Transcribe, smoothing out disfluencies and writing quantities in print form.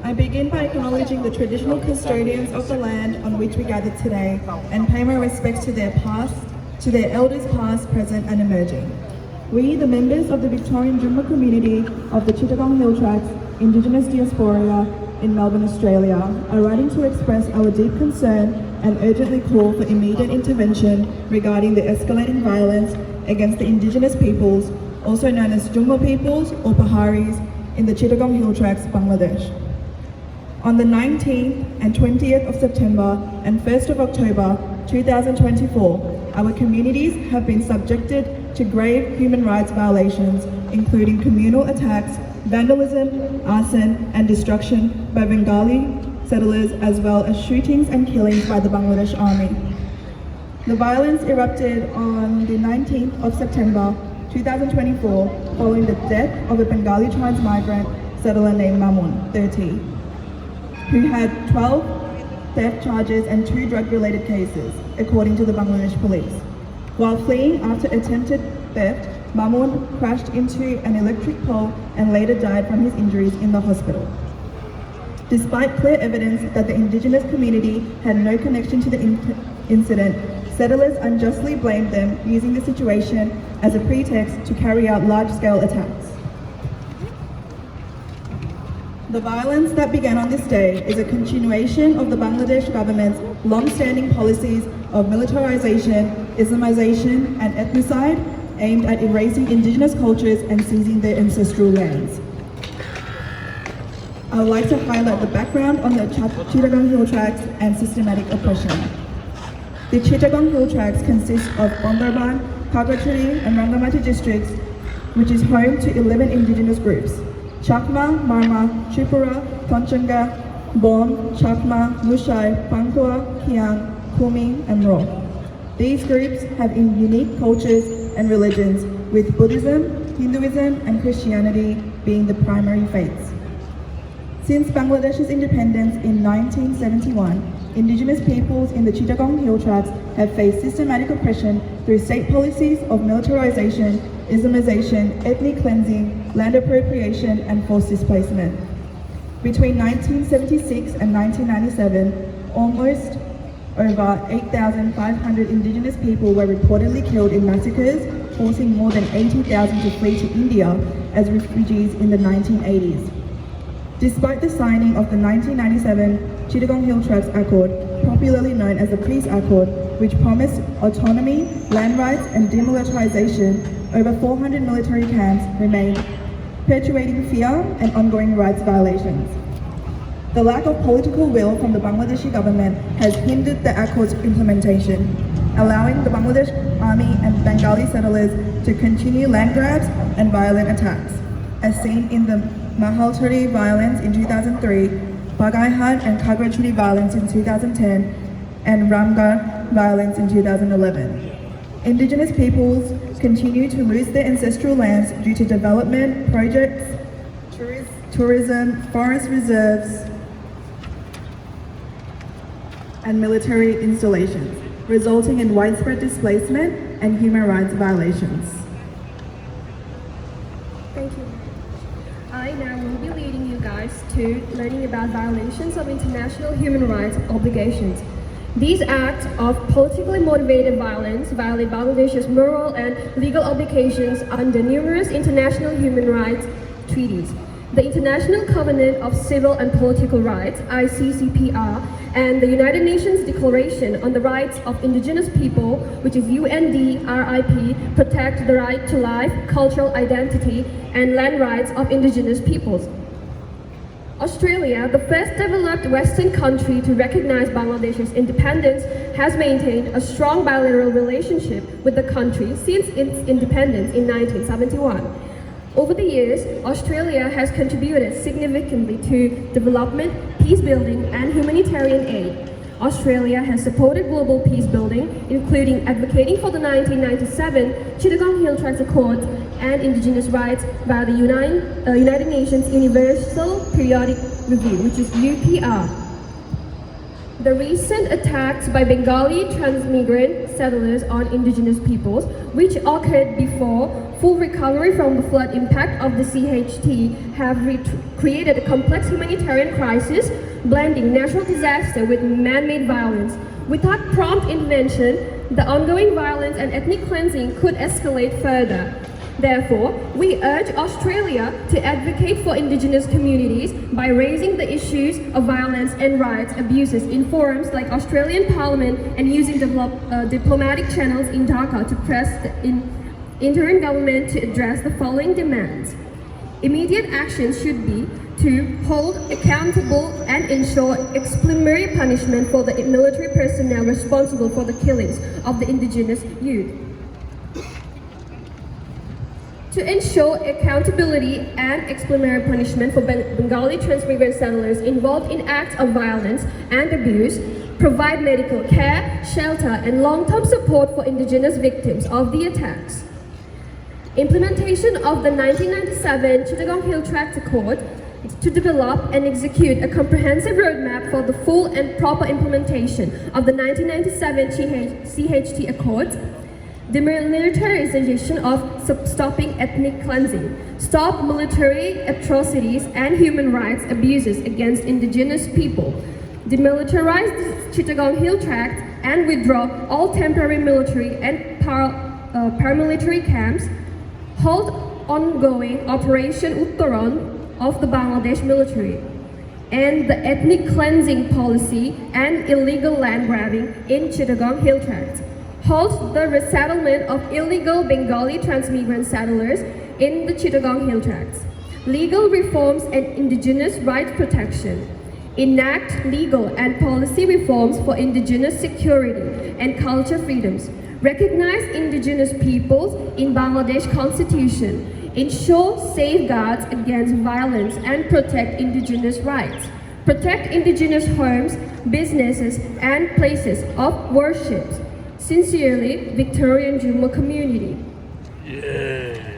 I begin by acknowledging the traditional custodians of the land on which we gather today and pay my respects to their elders past, present and emerging. We, the members of the Victorian Jumma community of the Chittagong Hill Tracts Indigenous Diaspora in Melbourne, Australia, are writing to express our deep concern and urgently call for immediate intervention regarding the escalating violence against the Indigenous peoples, also known as Jumma peoples or Paharis, in the Chittagong Hill Tracts, Bangladesh. On the 19th and 20th of September and 1st of October 2024, our communities have been subjected to grave human rights violations, including communal attacks, vandalism, arson and destruction by Bengali settlers, as well as shootings and killings by the Bangladesh Army. The violence erupted on the 19th of September 2024 following the death of a Bengali trans migrant settler named Mamun, 30, who had 12 theft charges and 2 drug-related cases, according to the Bangladesh police. While fleeing after attempted theft, Mamun crashed into an electric pole and later died from his injuries in the hospital. Despite clear evidence that the Indigenous community had no connection to the incident, settlers unjustly blamed them, using the situation as a pretext to carry out large-scale attacks. The violence that began on this day is a continuation of the Bangladesh government's long-standing policies of militarization, Islamization and ethnocide aimed at erasing Indigenous cultures and seizing their ancestral lands. I would like to highlight the background on the Chittagong Hill Tracts and systematic oppression. The Chittagong Hill Tracts consist of Bondarban, Kagachuri and Rangamati districts, which is home to 11 Indigenous groups: Chakma, Marma, Tripura, Tonchanga, Bon, Chakma, Lushai, Pankua, Kiang, Kumi and Ro. These groups have unique cultures and religions, with Buddhism, Hinduism and Christianity being the primary faiths. Since Bangladesh's independence in 1971, Indigenous peoples in the Chittagong Hill Tracts have faced systematic oppression through state policies of militarization, Islamization, ethnic cleansing, land appropriation and forced displacement. Between 1976 and 1997, almost over 8,500 Indigenous people were reportedly killed in massacres, forcing more than 80,000 to flee to India as refugees in the 1980s. Despite the signing of the 1997 Chittagong Hill Tracts Accord, popularly known as the Peace Accord, which promised autonomy, land rights and demilitarization, over 400 military camps remained, perpetuating fear and ongoing rights violations. The lack of political will from the Bangladeshi government has hindered the Accord's implementation, allowing the Bangladesh Army and Bengali settlers to continue land grabs and violent attacks, as seen in the Mahalturi violence in 2003, Bagaihat and Kagachuri violence in 2010, and Ramgarh violence in 2011. Indigenous peoples continue to lose their ancestral lands due to development projects, tourism, forest reserves, and military installations, resulting in widespread displacement and human rights violations. Thank you. I now will be leading you guys to learning about violations of international human rights obligations. These acts of politically motivated violence violate Bangladesh's moral and legal obligations under numerous international human rights treaties. The International Covenant of Civil and Political Rights, ICCPR, and the United Nations Declaration on the Rights of Indigenous People, which is UNDRIP, protect the right to life, cultural identity, and land rights of Indigenous peoples. Australia, the first developed Western country to recognize Bangladesh's independence, has maintained a strong bilateral relationship with the country since its independence in 1971. Over the years, Australia has contributed significantly to development, peace building, and humanitarian aid. Australia has supported global peace building, including advocating for the 1997 Chittagong Hill Tracts Accord and Indigenous rights via the United Nations Universal Periodic Review, which is UPR. The recent attacks by Bengali transmigrant settlers on Indigenous peoples, which occurred before full recovery from the flood impact of the CHT have created a complex humanitarian crisis, blending natural disaster with man-made violence. Without prompt intervention, the ongoing violence and ethnic cleansing could escalate further. Therefore, we urge Australia to advocate for Indigenous communities by raising the issues of violence and rights abuses in forums like Australian Parliament and using diplomatic channels in Dhaka to press the interim government to address the following demands. Immediate actions should be to hold accountable and ensure exemplary punishment for the military personnel responsible for the killings of the Indigenous youth. To ensure accountability and exemplary punishment for Bengali transmigrant settlers involved in acts of violence and abuse, provide medical care, shelter, and long-term support for Indigenous victims of the attacks. Implementation of the 1997 Chittagong Hill Tract Accord to develop and execute a comprehensive roadmap for the full and proper implementation of the 1997 CHT Accords. Demilitarization of stopping ethnic cleansing, stop military atrocities and human rights abuses against Indigenous people, demilitarize the Chittagong Hill Tract and withdraw all temporary military and paramilitary camps, halt ongoing Operation Uttaran of the Bangladesh military, and the ethnic cleansing policy and illegal land grabbing in Chittagong Hill Tract. Halt the resettlement of illegal Bengali transmigrant settlers in the Chittagong Hill Tracts. Legal reforms and Indigenous rights protection. Enact legal and policy reforms for Indigenous security and culture freedoms. Recognize Indigenous peoples in Bangladesh Constitution. Ensure safeguards against violence and protect Indigenous rights. Protect Indigenous homes, businesses, and places of worship. Sincerely, Victorian Jumma community. Yeah.